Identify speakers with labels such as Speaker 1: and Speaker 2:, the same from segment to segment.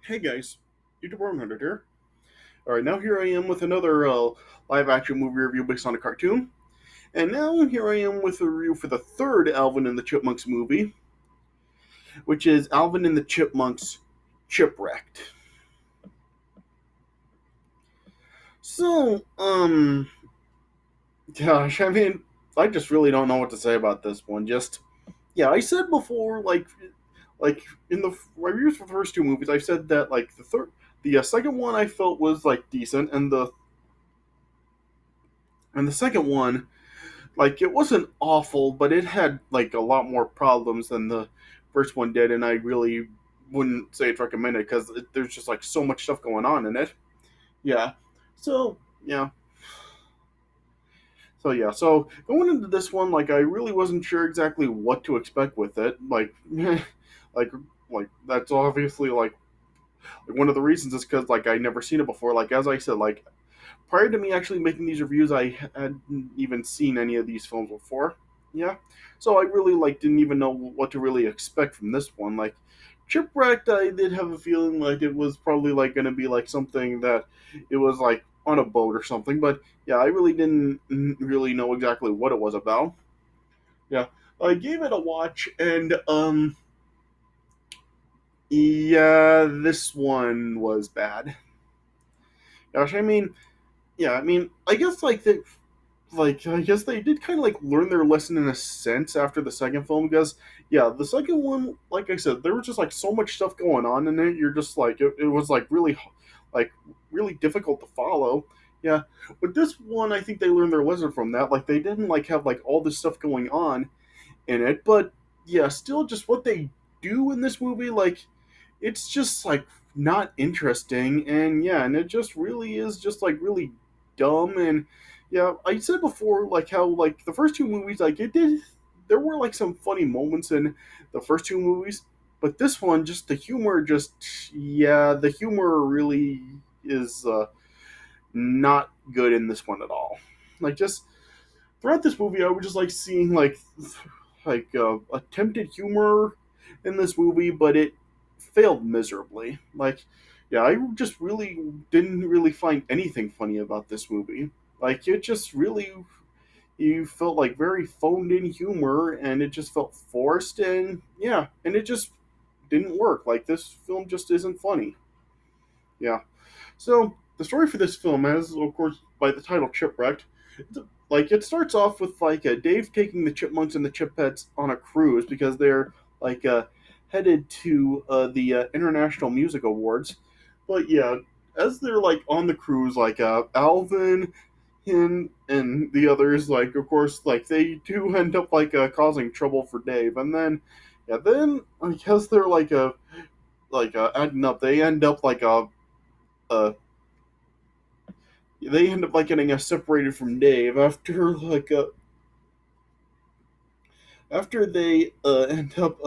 Speaker 1: Hey guys, YouTube 100 here. Alright, now here I am with another live action movie review based on a cartoon. And now here I am with a review for the third Alvin and the Chipmunks movie, which is Alvin and the Chipmunks Chipwrecked. So, gosh, I just really don't know what to say about this one. Yeah, I said before, like in the reviews for the first two movies, I said that, like, the second one I felt was, like, decent, and the second one, like, it wasn't awful, but it had like a lot more problems than the first one did, and I really wouldn't say it's recommended because there's just like so much stuff going on in it. Yeah. So yeah. So going into this one, like, I really wasn't sure exactly what to expect with it. Like, like that's obviously like one of the reasons is because like I never seen it before. Like, as I said, like, prior to me actually making these reviews, I hadn't even seen any of these films before. Yeah, so I really like didn't even know what to really expect from this one. Like, Chipwrecked, I did have a feeling like it was probably like going to be like something that it was like on a boat or something. But yeah, I really didn't really know exactly what it was about. Yeah, I gave it a watch, and yeah, this one was bad. Gosh, I guess I guess they did kind of like learn their lesson in a sense after the second film, because yeah, the second one, like I said, there was just like so much stuff going on in it. You're just like it was like like really difficult to follow. Yeah, but this one, I think they learned their lesson from that. Like, they didn't like have like all this stuff going on in it, but yeah, still just what they do in this movie, like, it's just like not interesting, and yeah, and it just really is just like really dumb. And yeah, I said before, like, how like the first two movies, like, it did, there were like some funny moments in the first two movies, but this one, just the humor, just, yeah, the humor really is not good in this one at all. Like, just throughout this movie, I was just like seeing attempted humor in this movie, but it failed miserably. Like, yeah, I just really didn't really find anything funny about this movie. Like, it just really, you felt like very phoned in humor, and it just felt forced, and yeah, and it just didn't work. Like, this film just isn't funny. Yeah. So the story for this film, as of course by the title Chipwrecked, like, it starts off with like Dave taking the Chipmunks and the Chipettes on a cruise because they're like headed to the International Music Awards. But yeah, as they're like on the cruise, like Alvin and the others, like, of course, like, they do end up like causing trouble for Dave, and then yeah, then I guess they're acting up. They end up like uh they end up like getting separated from Dave after they end up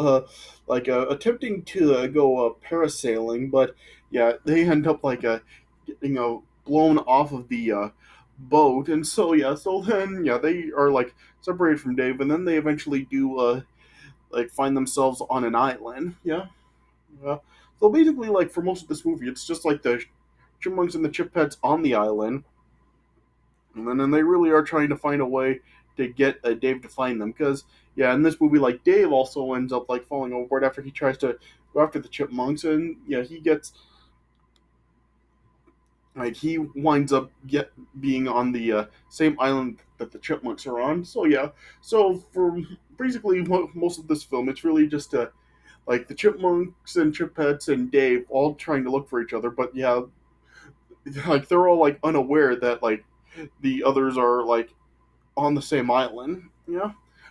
Speaker 1: attempting to go parasailing, but yeah, they end up getting blown off of the boat, and so yeah, so then yeah, they are like separated from Dave, and then they eventually do like find themselves on an island. Yeah, yeah. So basically, like, for most of this movie, it's just like the chipmunks and the chipettes on the island, and then they really are trying to find a way to get Dave to find them. Because yeah, in this movie, like, Dave also ends up like falling overboard after he tries to go after the chipmunks, and yeah, he gets like he winds up being on the same island that the chipmunks are on. So yeah, so for basically most of this film, it's really just like the chipmunks and chipettes and Dave all trying to look for each other. But yeah, like, they're all like unaware that like the others are like on the same island. Yeah.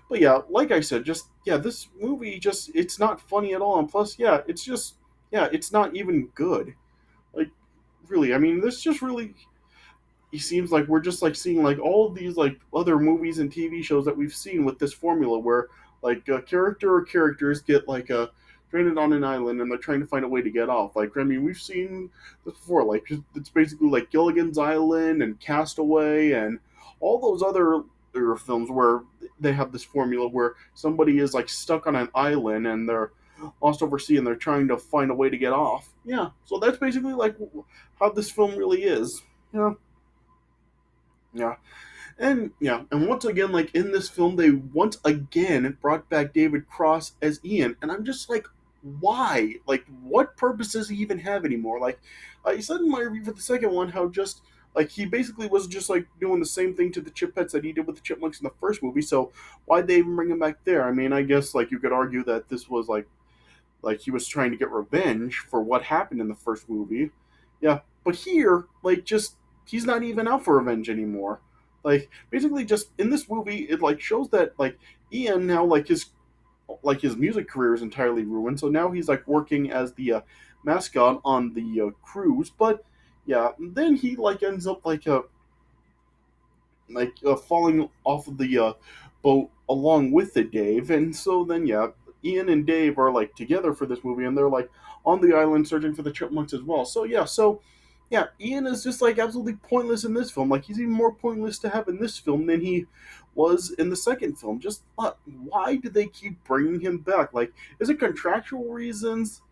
Speaker 1: But yeah, like I said, just yeah, this movie just, it's not funny at all, and plus, yeah, it's just, yeah, it's not even good. Like, really, I mean, this just really, it seems like we're just like seeing like all of these like other movies and TV shows that we've seen with this formula, where like a character or characters get like stranded on an island, and they're trying to find a way to get off. Like, I mean, we've seen this before. Like, it's basically like Gilligan's Island and Castaway and all those other films where they have this formula where somebody is like stuck on an island, and they're lost over sea and they're trying to find a way to get off. Yeah, so that's basically like how this film really is. Yeah, yeah. And yeah, and once again, like in this film, they once again brought back David Cross as Ian, and I'm just like, why? Like, what purpose does he even have anymore? Like, I said in my review for the second one how just like he basically was just like doing the same thing to the Chipettes that he did with the Chipmunks in the first movie. So why'd they even bring him back there? I mean, I guess like you could argue that this was like he was trying to get revenge for what happened in the first movie. Yeah, but here, like, just he's not even out for revenge anymore. Like, basically, just in this movie, it like shows that like Ian now like his music career is entirely ruined. So now he's like working as the mascot on the cruise. But yeah, then he like ends up falling off of the boat along with the Dave, and so then yeah, Ian and Dave are like together for this movie, and they're like on the island searching for the chipmunks as well. So yeah, Ian is just like absolutely pointless in this film. Like he's even more pointless to have in this film than he was in the second film. Just why do they keep bringing him back? Like, is it contractual reasons?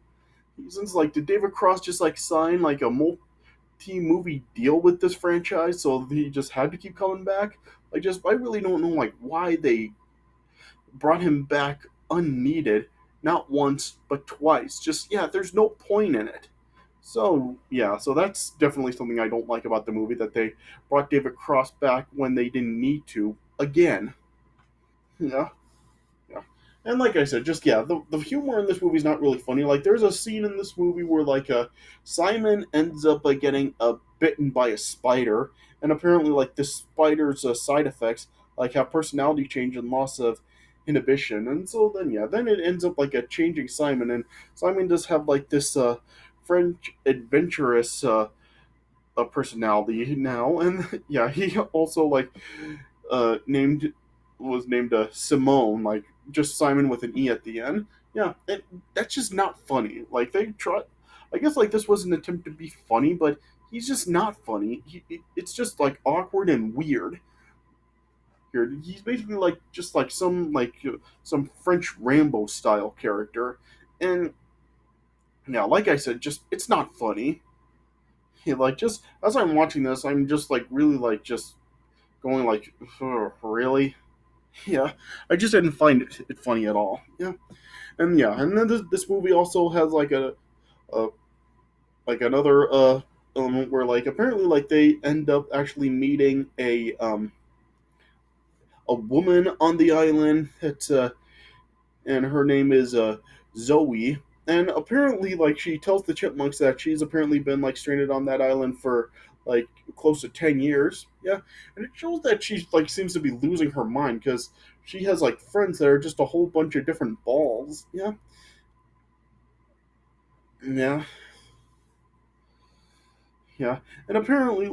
Speaker 1: Reasons like did David Cross just like sign like a movie deal with this franchise, so he just had to keep coming back. I really don't know like why they brought him back unneeded, not once but twice. Just yeah, there's no point in it. So yeah, so that's definitely something I don't like about the movie that they brought David Cross back when they didn't need to again. Yeah. Yeah. And like I said, just yeah, the humor in this movie is not really funny. Like there's a scene in this movie where Simon ends up like getting bitten by a spider, and apparently like this spider's side effects like have personality change and loss of inhibition, and so then yeah, then it ends up like a changing Simon, and Simon does have like this French adventurous a personality now, and yeah, he also like named was named Simone, like just Simon with an E at the end. Yeah, and that's just not funny. Like they try, I guess like this was an attempt to be funny, but he's just not funny. It's just like awkward and weird. Here, he's basically like just like some French Rambo style character, and yeah, like I said, just it's not funny. Yeah, like just as I'm watching this, I'm just like really like just going like, really? Yeah, I just didn't find it funny at all. Yeah, and then this movie also has like a like another element where like apparently like they end up actually meeting a woman on the island that's and her name is Zoe. And apparently, like she tells the chipmunks that she's apparently been like stranded on that island for like close to 10 years. Yeah, and it shows that she like seems to be losing her mind because she has like friends that are just a whole bunch of different balls. Yeah, yeah, yeah. And apparently,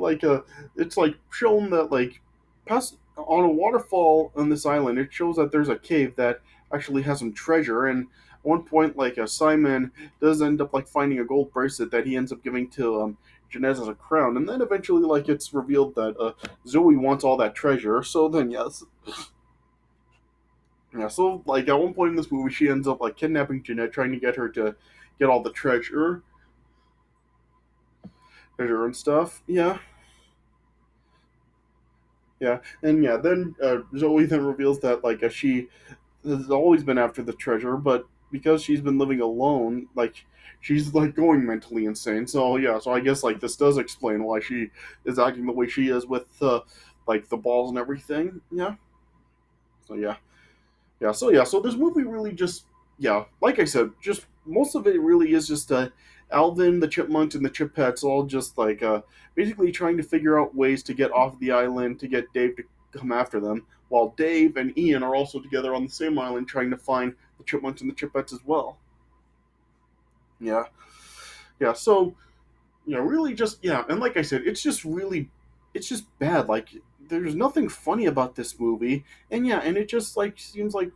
Speaker 1: it's like shown that like past on a waterfall on this island, it shows that there's a cave that actually has some treasure. And at one point, like Simon does end up like finding a gold bracelet that he ends up giving to Janez as a crown. And then eventually, like it's revealed that Zoe wants all that treasure. So then, yes, yeah. So like at one point in this movie, she ends up like kidnapping Jeanette, trying to get her to get all the treasure and stuff. Yeah, yeah, and yeah. Then Zoe then reveals that she has always been after the treasure, but because she's been living alone, like she's like going mentally insane. So yeah, so I guess like this does explain why she is acting the way she is with like the balls and everything. Yeah. So yeah, yeah. So yeah, so this movie really just yeah, like I said, just most of it really is just Alvin, the Chipmunks, and the Chipettes all just basically trying to figure out ways to get off the island to get Dave to come after them, while Dave and Ian are also together on the same island trying to find the Chipmunks and the Chipettes as well. Yeah, yeah. So really just yeah, and like I said, it's just bad. Like there's nothing funny about this movie, and yeah, and it just like seems like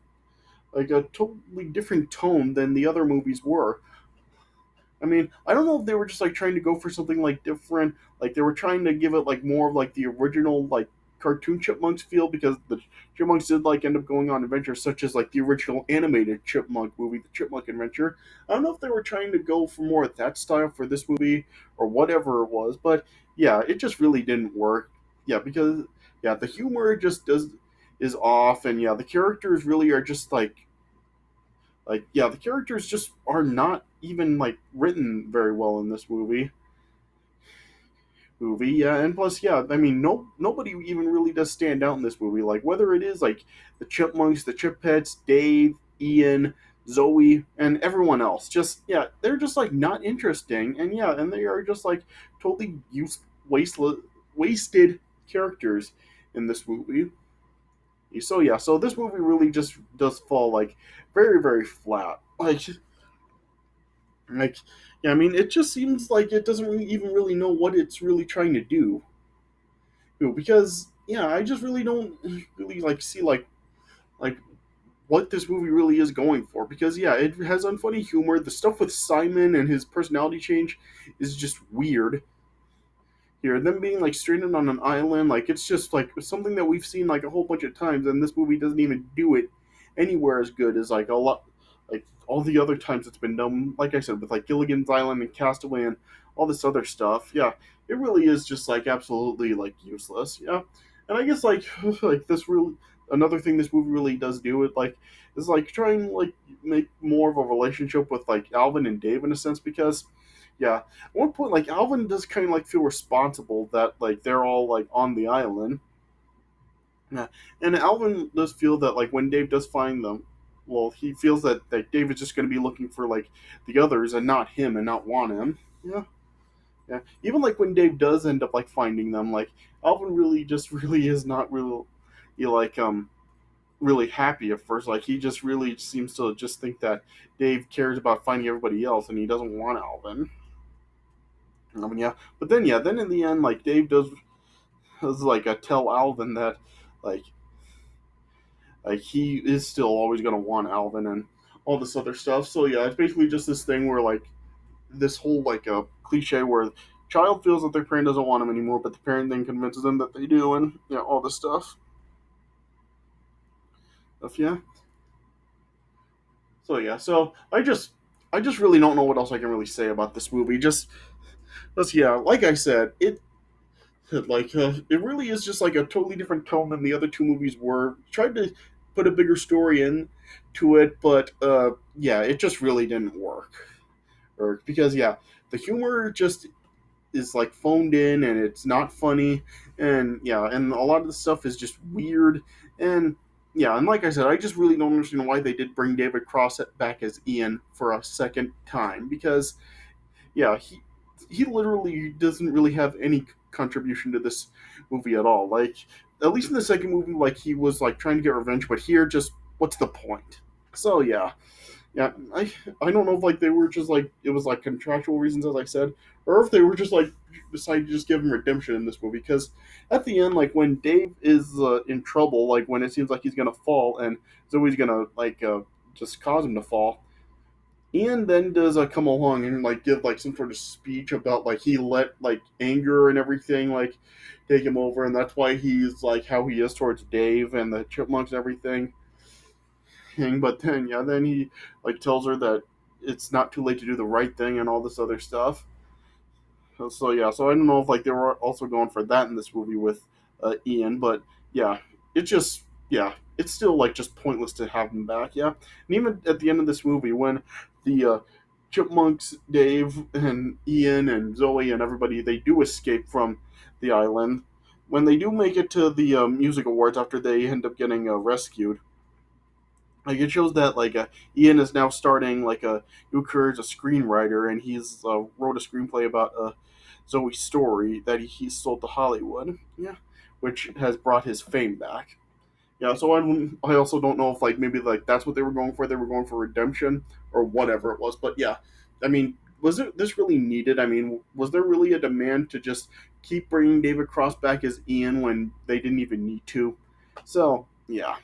Speaker 1: a totally different tone than the other movies were. I mean, I don't know if they were just like trying to go for something like different, like they were trying to give it like more of like the original like cartoon Chipmunks feel, because the Chipmunks did like end up going on adventures such as like the original animated Chipmunk movie, The Chipmunk Adventure. I don't know if they were trying to go for more of that style for this movie or whatever it was, but yeah, it just really didn't work. Yeah, because yeah, the humor just does is off, and yeah, the characters really are just like yeah, the characters just are not even like written very well in this movie. Yeah, and plus, yeah, I mean, nobody even really does stand out in this movie. Like whether it is like the Chipmunks, the Chip Pets, Dave, Ian, Zoe, and everyone else. Just yeah, they're just like not interesting, and yeah, and they are just like totally wasted characters in this movie. So yeah, so this movie really just does fall like very very flat. Like yeah, I mean, it just seems like it doesn't really even really know what it's really trying to do. Because yeah, I just really don't really like see like what this movie really is going for. Because yeah, it has unfunny humor. The stuff with Simon and his personality change is just weird. Here, them being like stranded on an island, like it's just like something that we've seen like a whole bunch of times, and this movie doesn't even do it anywhere as good as like a lot, like all the other times it's been done. Like I said, with like Gilligan's Island and Castaway and all this other stuff. Yeah, it really is just like absolutely like useless. Yeah, and I guess like like this really another thing this movie really does do it like is like trying like make more of a relationship with like Alvin and Dave in a sense, because yeah, at one point, like Alvin does kind of like feel responsible that like they're all like on the island. Yeah, and Alvin does feel that like when Dave does find them, well, he feels that Dave is just going to be looking for like the others and not him and not want him. Yeah, yeah. Even like when Dave does end up like finding them, like Alvin really just really is not really like really happy at first. Like he just really seems to just think that Dave cares about finding everybody else and he doesn't want Alvin. I mean, yeah, but then yeah, then in the end, like Dave does like tell Alvin that like like he is still always gonna want Alvin and all this other stuff. So yeah, it's basically just this thing where like this whole like a cliche where child feels that their parent doesn't want him anymore, but the parent then convinces them that they do, and yeah, all this stuff. Yeah. So yeah, so I just really don't know what else I can really say about this movie. Just yeah, like I said, it really is just like a totally different tone than the other two movies were. Tried to put a bigger story in to it, but yeah, it just really didn't work. Or because yeah, the humor just is like phoned in and it's not funny, and yeah, and a lot of the stuff is just weird, and yeah, and like I said, I just really don't understand why they did bring David Cross back as Ian for a second time, because yeah, he literally doesn't really have any contribution to this movie at all. Like at least in the second movie, like he was like trying to get revenge, but here, just what's the point? So yeah, yeah, I don't know if like they were just like it was like contractual reasons, as I said, or if they were just like decided to just give him redemption in this movie. Because at the end, like when Dave is in trouble, like when it seems like he's gonna fall and Zoe's gonna like just cause him to fall, Ian then does come along and like give like some sort of speech about like he let like anger and everything like take him over, and that's why he's like how he is towards Dave and the Chipmunks and everything. And, but then yeah, then he like tells her that it's not too late to do the right thing and all this other stuff. So yeah, so I don't know if like they were also going for that in this movie with Ian, but yeah, it just yeah, it's still like just pointless to have him back. Yeah, and even at the end of this movie when the Chipmunks, Dave and Ian and Zoe and everybody they do escape from the island. When they do make it to the music awards after they end up getting rescued, like it shows that like Ian is now starting like a new career as a screenwriter, and he's wrote a screenplay about Zoe's story that he sold to Hollywood. Yeah, which has brought his fame back. Yeah, so I also don't know if like maybe like that's what they were going for. They were going for redemption or whatever it was. But yeah, I mean, was it this really needed? I mean, was there really a demand to just keep bringing David Cross back as Ian when they didn't even need to? So yeah.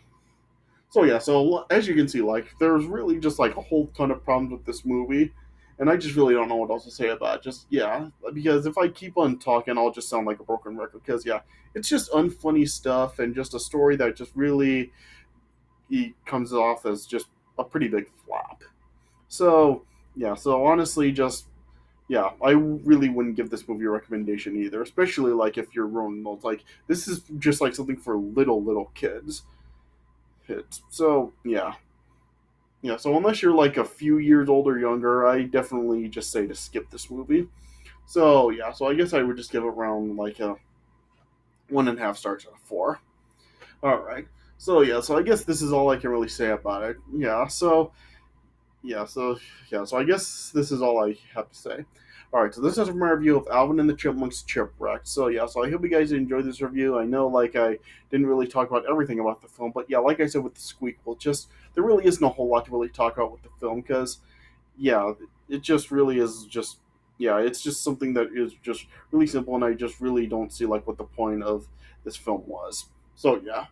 Speaker 1: So yeah, so as you can see, like there's really just like a whole ton of problems with this movie, And I just really don't know what else to say about it. Just yeah, because if I keep on talking, I'll just sound like a broken record. Because yeah, it's just unfunny stuff and just a story that just really he comes off as just a pretty big flop. So yeah, so honestly, just yeah, I really wouldn't give this movie a recommendation either, especially like if you're grown adults. Like this is just like something for little kids. So yeah, yeah. So unless you're like a few years old or younger, I definitely just say to skip this movie. So yeah, so I guess I would just give it around like a 1.5 stars out of 4. All right. So yeah, so I guess this is all I can really say about it. Yeah, so so I guess this is all I have to say. All right, so this is my review of Alvin and the Chipmunks Chipwrecked. So yeah, so I hope you guys enjoyed this review. I know like I didn't really talk about everything about the film, but yeah, like I said with the Squeakquel, just there really isn't a whole lot to really talk about with the film because yeah, it just really is just yeah, it's just something that is just really simple, and I just really don't see like what the point of this film was. So yeah,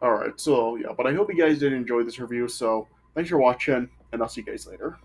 Speaker 1: all right, so yeah, but I hope you guys did enjoy this review. So thanks for watching, and I'll see you guys later.